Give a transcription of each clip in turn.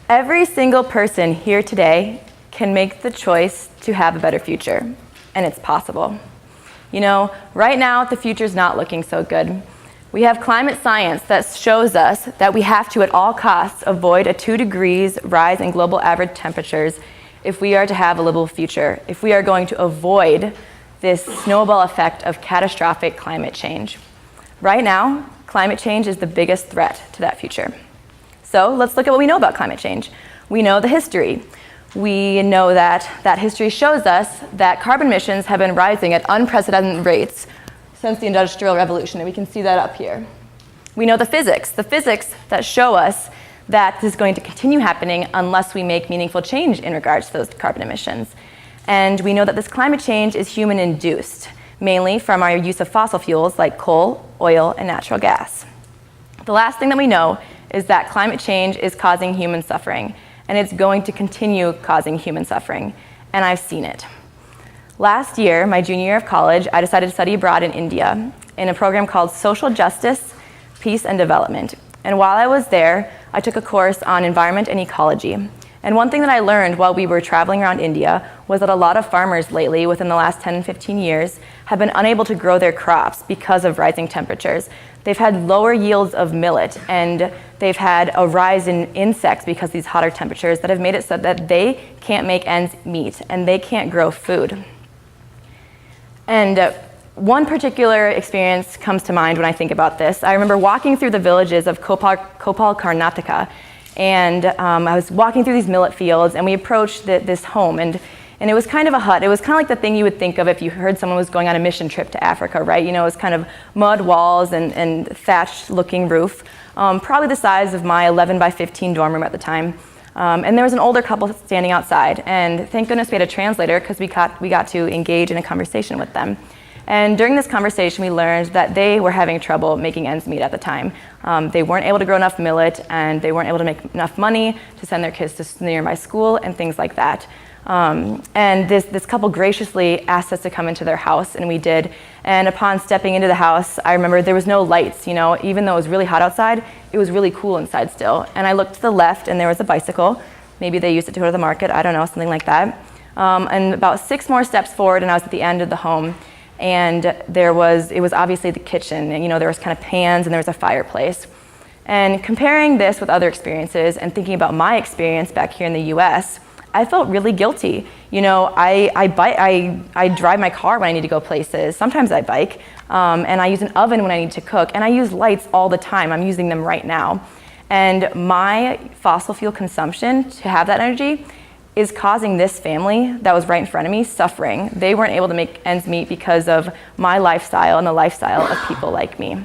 Every single person here today can make the choice to have a better future, and it's possible. You know, right now the future's not looking so good. We have climate science that shows us that we have to, at all costs, avoid a 2 degrees rise in global average temperatures if we are to have a livable future, if we are going to avoid this snowball effect of catastrophic climate change. Right now, climate change is the biggest threat to that future. So let's look at what we know about climate change. We know the history. We know that history shows us that carbon emissions have been rising at unprecedented rates since the Industrial Revolution, and we can see that up here. We know the physics that show us that this is going to continue happening unless we make meaningful change in regards to those carbon emissions. And we know that this climate change is human-induced, mainly from our use of fossil fuels like coal, oil, and natural gas. The last thing that we know is that climate change is causing human suffering, and it's going to continue causing human suffering, and I've seen it. Last year, my junior year of college, I decided to study abroad in India in a program called Social Justice, Peace and Development. And while I was there, I took a course on environment and ecology. And one thing that I learned while we were traveling around India was that a lot of farmers lately, within the last 10 and 15 years, have been unable to grow their crops because of rising temperatures. They've had lower yields of millet, and they've had a rise in insects because of these hotter temperatures that have made it so that they can't make ends meet and they can't grow food. And one particular experience comes to mind when I think about this. I remember walking through the villages of Kopal, Karnataka, and I was walking through these millet fields, and we approached this home, and it was kind of a hut. It was kind of like the thing you would think of if you heard someone was going on a mission trip to Africa, right? You know, it was kind of mud walls and thatched-looking roof, probably the size of my 11 by 15 dorm room at the time. And there was an older couple standing outside, and thank goodness we had a translator because we got to engage in a conversation with them. And during this conversation, we learned that they were having trouble making ends meet at the time. They weren't able to grow enough millet, and they weren't able to make enough money to send their kids to nearby school and things like that. And this couple graciously asked us to come into their house, and we did. And upon stepping into the house, I remember there was no lights. You know, even though it was really hot outside, it was really cool inside still. And I looked to the left, and there was a bicycle. Maybe they used it to go to the market. I don't know, something like that. And about 6 more steps forward, and I was at the end of the home. And it was obviously the kitchen, and you know, there was kind of pans and there was a fireplace. And comparing this with other experiences and thinking about my experience back here in the US, I felt really guilty. You know, I drive my car when I need to go places. Sometimes I bike, and I use an oven when I need to cook, and I use lights all the time. I'm using them right now. And my fossil fuel consumption to have that energy is causing this family that was right in front of me suffering. They weren't able to make ends meet because of my lifestyle and the lifestyle of people like me.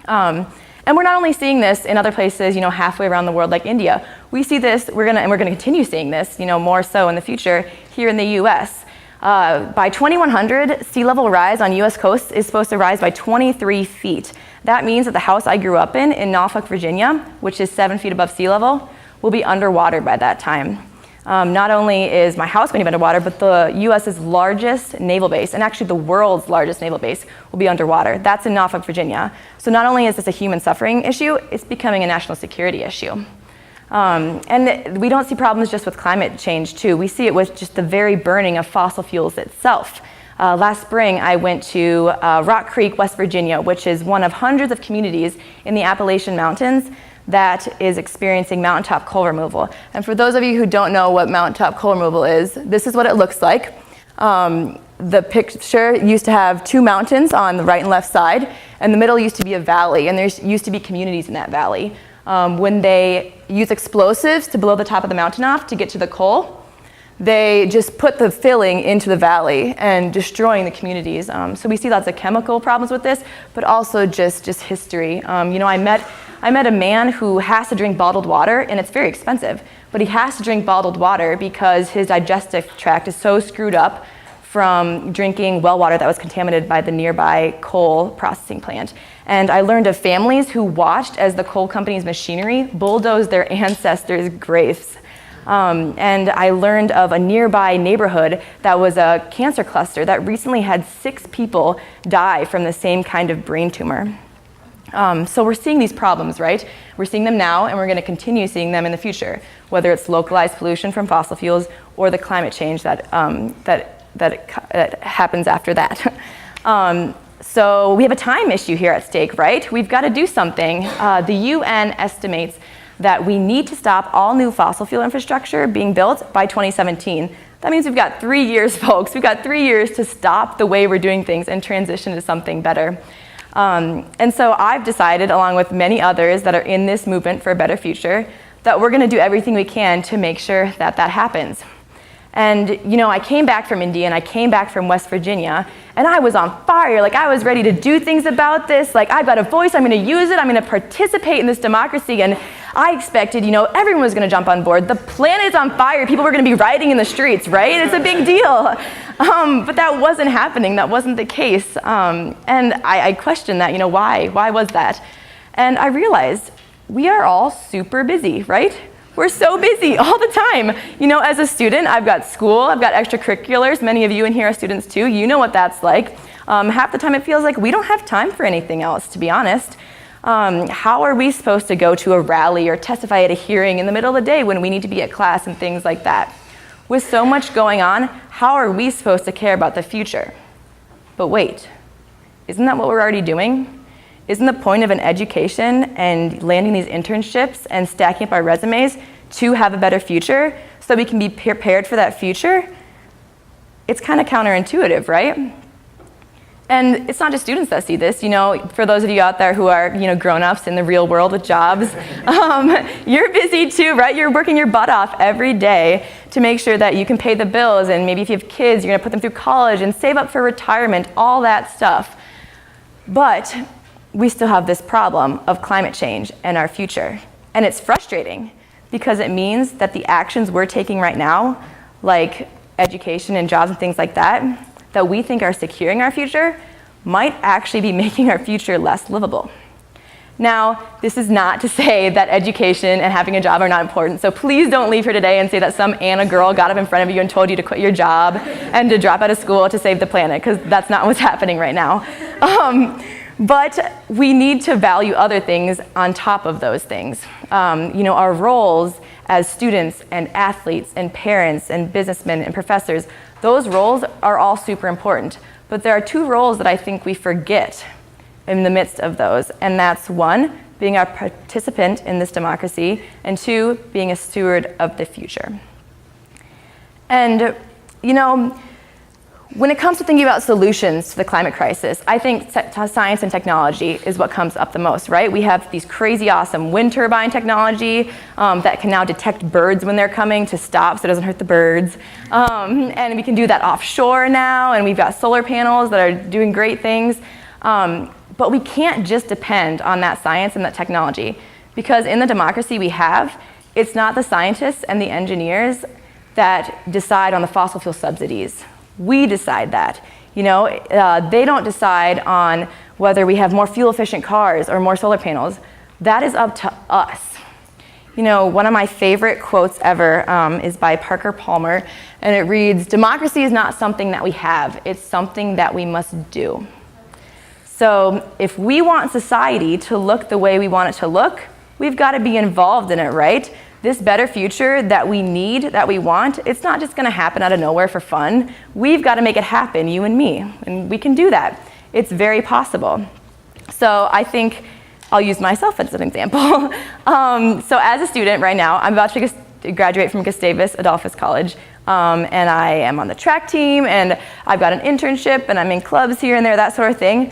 And we're not only seeing this in other places, you know, halfway around the world like India. We see this, we're gonna continue seeing this, you know, more so in the future here in the US. By 2100, sea level rise on US coasts is supposed to rise by 23 feet. That means that the house I grew up in Norfolk, Virginia, which is 7 feet above sea level, will be underwater by that time. Not only is my house going to be underwater, but the US's largest naval base, and actually the world's largest naval base, will be underwater. That's in Norfolk, Virginia. So not only is this a human suffering issue, it's becoming a national security issue. And we don't see problems just with climate change too. We see it with just the very burning of fossil fuels itself. Last spring, I went to Rock Creek, West Virginia, which is one of hundreds of communities in the Appalachian Mountains that is experiencing mountaintop coal removal. And for those of you who don't know what mountaintop coal removal is, this is what it looks like. The picture used to have 2 mountains on the right and left side, and the middle used to be a valley, and there used to be communities in that valley. When they use explosives to blow the top of the mountain off to get to the coal, they just put the filling into the valley and destroying the communities. So we see lots of chemical problems with this, but also just history. You know, I met a man who has to drink bottled water, and it's very expensive, but he has to drink bottled water because his digestive tract is so screwed up from drinking well water that was contaminated by the nearby coal processing plant. And I learned of families who watched as the coal company's machinery bulldozed their ancestors' graves. And I learned of a nearby neighborhood that was a cancer cluster that recently had 6 people die from the same kind of brain tumor. So we're seeing these problems, right? We're seeing them now, and we're going to continue seeing them in the future, whether it's localized pollution from fossil fuels or the climate change that happens after that. So we have a time issue here at stake, right? We've got to do something. The UN estimates that we need to stop all new fossil fuel infrastructure being built by 2017. That means we've got 3 years, folks. We've got 3 years to stop the way we're doing things and transition to something better. And so I've decided, along with many others that are in this movement for a better future, that we're going to do everything we can to make sure that that happens. And, you know, I came back from India and I came back from West Virginia, and I was on fire. Like, I was ready to do things about this. Like, I've got a voice, I'm going to use it, I'm going to participate in this democracy. And I expected, you know, everyone was going to jump on board. The planet's on fire. People were going to be rioting in the streets, right? It's a big deal. But that wasn't happening. That wasn't the case. And I questioned that, you know, why? Why was that? And I realized we are all super busy, right? We're so busy all the time. You know, as a student, I've got school, I've got extracurriculars. Many of you in here are students too. You know what that's like. Half the time it feels like we don't have time for anything else, to be honest. How are we supposed to go to a rally or testify at a hearing in the middle of the day when we need to be at class and things like that? With so much going on, how are we supposed to care about the future? But wait, isn't that what we're already doing? Isn't the point of an education and landing these internships and stacking up our resumes to have a better future so we can be prepared for that future? It's kind of counterintuitive, right? And it's not just students that see this. You know, for those of you out there who are, you know, grown-ups in the real world with jobs, you're busy too, right? You're working your butt off every day to make sure that you can pay the bills, and maybe if you have kids, you're going to put them through college and save up for retirement, all that stuff. But we still have this problem of climate change and our future. And it's frustrating because it means that the actions we're taking right now, like education and jobs and things like that, that we think are securing our future, might actually be making our future less livable. Now, this is not to say that education and having a job are not important, so please don't leave here today and say that some Anna girl got up in front of you and told you to quit your job and to drop out of school to save the planet, because that's not what's happening right now. But we need to value other things on top of those things. You know, our roles as students and athletes and parents and businessmen and professors, those roles are all super important. But there are two roles that I think we forget in the midst of those. And that's one, being a participant in this democracy, and two, being a steward of the future. And, you know, when it comes to thinking about solutions to the climate crisis, I think science and technology is what comes up the most, right? We have these crazy awesome wind turbine technology that can now detect birds when they're coming to stop so it doesn't hurt the birds. And we can do that offshore now, and we've got solar panels that are doing great things. But we can't just depend on that science and that technology, because in the democracy we have, it's not the scientists and the engineers that decide on the fossil fuel subsidies. We decide that. You know, they don't decide on whether we have more fuel-efficient cars or more solar panels. That is up to us. You know, one of my favorite quotes ever is by Parker Palmer, and it reads, "Democracy is not something that we have, it's something that we must do." So if we want society to look the way we want it to look, we've got to be involved in it, right? This better future that we need, that we want, it's not just going to happen out of nowhere for fun. We've got to make it happen, you and me, and we can do that. It's very possible. So I think I'll use myself as an example. So as a student right now, I'm about to graduate from Gustavus Adolphus College, and I am on the track team, and I've got an internship, and I'm in clubs here and there, that sort of thing.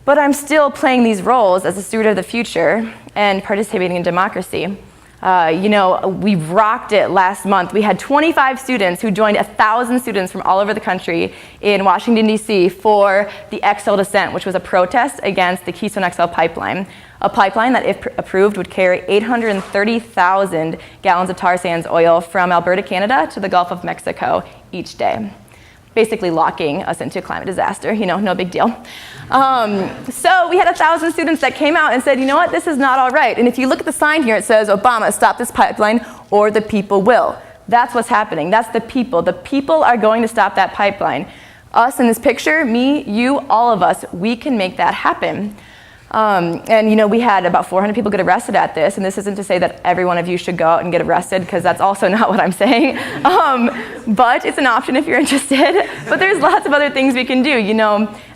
But I'm still playing these roles as a steward of the future and participating in democracy. You know, we rocked it last month. We had 25 students who joined 1,000 students from all over the country in Washington, D.C. for the XL Descent, which was a protest against the Keystone XL pipeline. A pipeline that, if approved, would carry 830,000 gallons of tar sands oil from Alberta, Canada to the Gulf of Mexico each day. Basically locking us into a climate disaster, you know, no big deal. So we had 1,000 students that came out and said, you know what, this is not all right. And if you look at the sign here, it says, Obama, stop this pipeline, or the people will. That's what's happening. That's the people. The people are going to stop that pipeline. Us in this picture, me, you, all of us, we can make that happen. And we had about 400 people get arrested at this, and this isn't to say that every one of you should go out and get arrested, because that's also not what I'm saying. But it's an option if you're interested. But there's lots of other things we can do.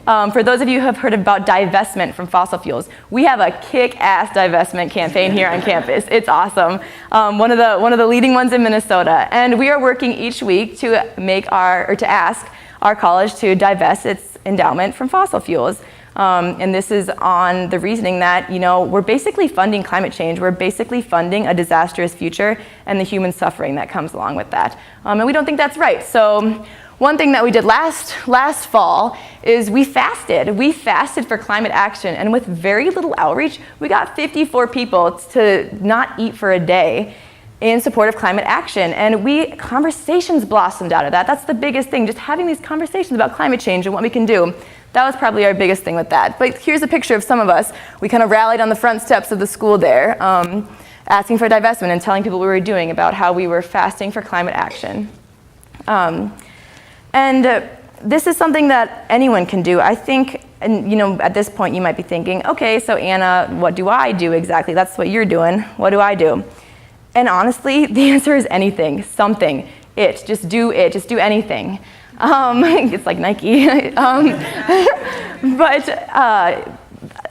For those of you who have heard about divestment from fossil fuels, we have a kick-ass divestment campaign here on campus. It's awesome. One of the leading ones in Minnesota. And we are working each week to ask our college to divest its endowment from fossil fuels. And this is on the reasoning that, we're basically funding climate change. We're basically funding a disastrous future and the human suffering that comes along with that. And we don't think that's right. So one thing that we did last fall is we fasted. We fasted for climate action, and with very little outreach, we got 54 people to not eat for a day in support of climate action. And conversations blossomed out of that. That's the biggest thing, just having these conversations about climate change and what we can do. That was probably our biggest thing with that. But here's a picture of some of us. We kind of rallied on the front steps of the school there, asking for divestment and telling people what we were doing about how we were fasting for climate action. This is something that anyone can do. I think, at this point you might be thinking, okay, so Anna, what do I do exactly? That's what you're doing. What do I do? And honestly, the answer is anything, something, just do anything. It's like Nike. But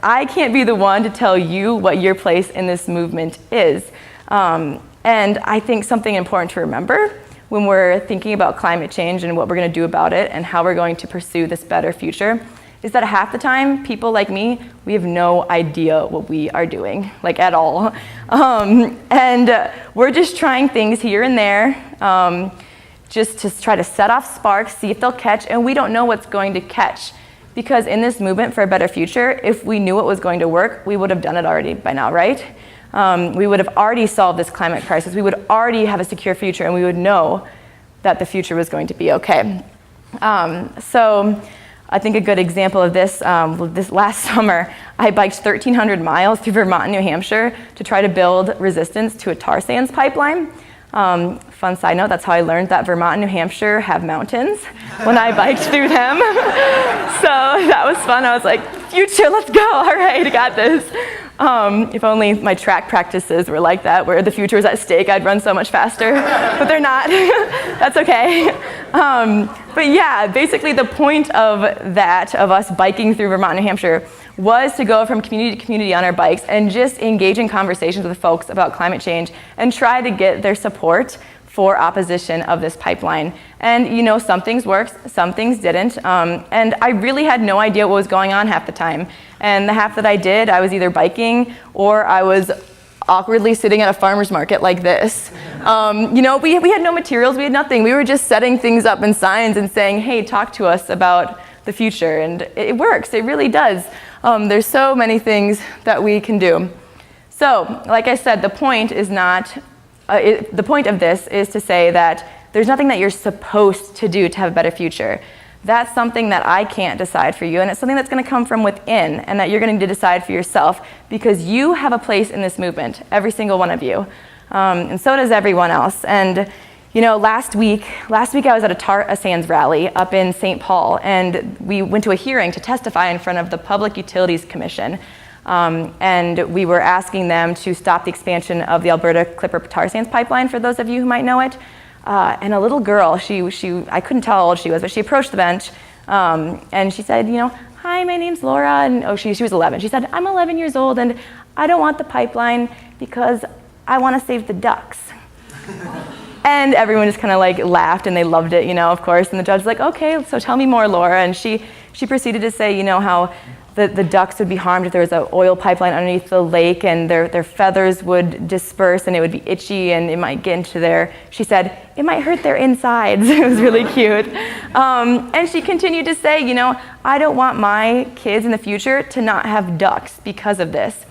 I can't be the one to tell you what your place in this movement is. And I think something important to remember when we're thinking about climate change and what we're going to do about it and how we're going to pursue this better future is that half the time, people like me, we have no idea what we are doing, like at all. And we're just trying things here and there, just to try to set off sparks, see if they'll catch, and we don't know what's going to catch. Because in this movement for a better future, if we knew what was going to work, we would have done it already by now, right? We would have already solved this climate crisis. We would already have a secure future, and we would know that the future was going to be okay. So I think a good example of this, this last summer, I biked 1,300 miles through Vermont and New Hampshire to try to build resistance to a tar sands pipeline. Fun side note, that's how I learned that Vermont and New Hampshire have mountains, when I biked through them. So that was fun. I was like, future, let's go. All right, I got this. If only my track practices were like that, where the future was at stake, I'd run so much faster. But they're not. That's okay. But yeah, basically the point of us biking through Vermont and New Hampshire was to go from community to community on our bikes and just engage in conversations with folks about climate change and try to get their support for opposition of this pipeline. And some things worked, some things didn't. And I really had no idea what was going on half the time. And the half that I did, I was either biking or I was awkwardly sitting at a farmer's market like this. We had no materials, we had nothing. We were just setting things up in signs and saying, hey, talk to us about the future. And it works, it really does. There's so many things that we can do. So, like I said, the point is not, the point of this is to say that there's nothing that you're supposed to do to have a better future. That's something that I can't decide for you, and it's something that's going to come from within and that you're going to decide for yourself, because you have a place in this movement, every single one of you, and so does everyone else. And last week I was at a tar sands rally up in St. Paul, and we went to a hearing to testify in front of the Public Utilities Commission. And we were asking them to stop the expansion of the Alberta Clipper tar sands pipeline, for those of you who might know it. And a little girl, I couldn't tell how old she was, but she approached the bench, and she said, hi, my name's Laura, and she was 11. She said, I'm 11 years old, and I don't want the pipeline because I want to save the ducks. And everyone just kind of laughed, and they loved it, of course, and the judge was like, okay, so tell me more, Laura, and she proceeded to say, how the ducks would be harmed if there was an oil pipeline underneath the lake, and their feathers would disperse and it would be itchy and it might get into she said, it might hurt their insides. It was really cute. And she continued to say, I don't want my kids in the future to not have ducks because of this.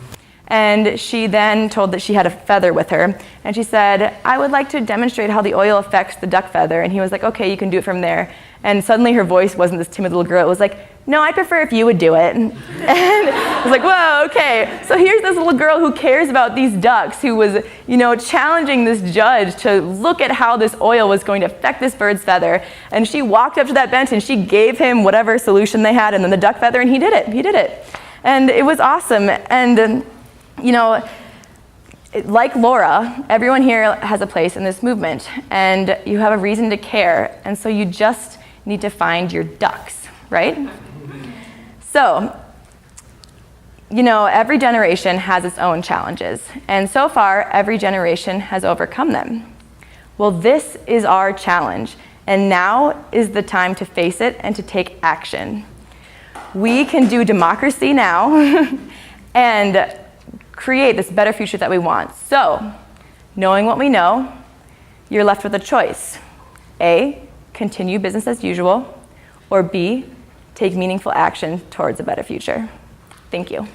And she then told that she had a feather with her, and she said, I would like to demonstrate how the oil affects the duck feather. And he was like, okay, you can do it from there. And suddenly her voice wasn't this timid little girl. It was like, no, I prefer if you would do it. And I was like, whoa, okay. So here's this little girl who cares about these ducks, who was, challenging this judge to look at how this oil was going to affect this bird's feather. And she walked up to that bench and she gave him whatever solution they had, and then the duck feather, and he did it. And it was awesome. And, you know, like Laura, everyone here has a place in this movement, and you have a reason to care, and so you just need to find your ducks, right? So, you know, every generation has its own challenges, and so far, every generation has overcome them. Well, this is our challenge, and now is the time to face it and to take action. We can do democracy now, and create this better future that we want. So, knowing what we know, you're left with a choice. A, continue business as usual, or B, take meaningful action towards a better future. Thank you.